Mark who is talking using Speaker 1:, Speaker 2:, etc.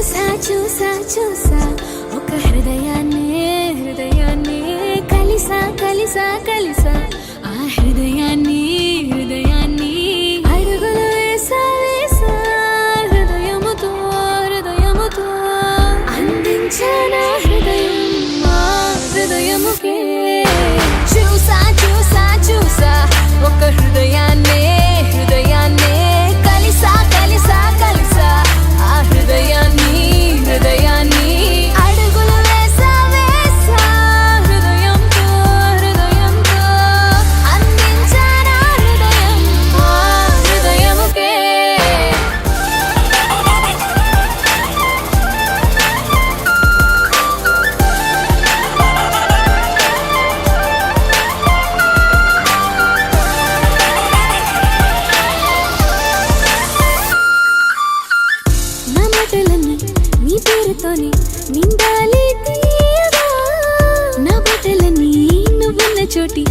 Speaker 1: చూసా చూసా చూసా ఒక హృదయాన్ని కలిసా కలిసా కలిసా ఆ హృదయాన్ని అడుగులు వేసా వేసా హృదయముతో అందించానా హృదయం ఆ హృదయముకే చూసా చూసా చూసా ఒక హృదయాన్ని కలిసా కలిసా కలిసా ఆ హృదయాన్ని అడుగులు వేసా వేసా హృదయంతో అందించానా హృదయం ఆ హృదయముకే నా మాటలన్నీ నీ పేరుతోనే నిండాలి తీయగా నా బట్టలన్నీ నువ్వున్న చోటి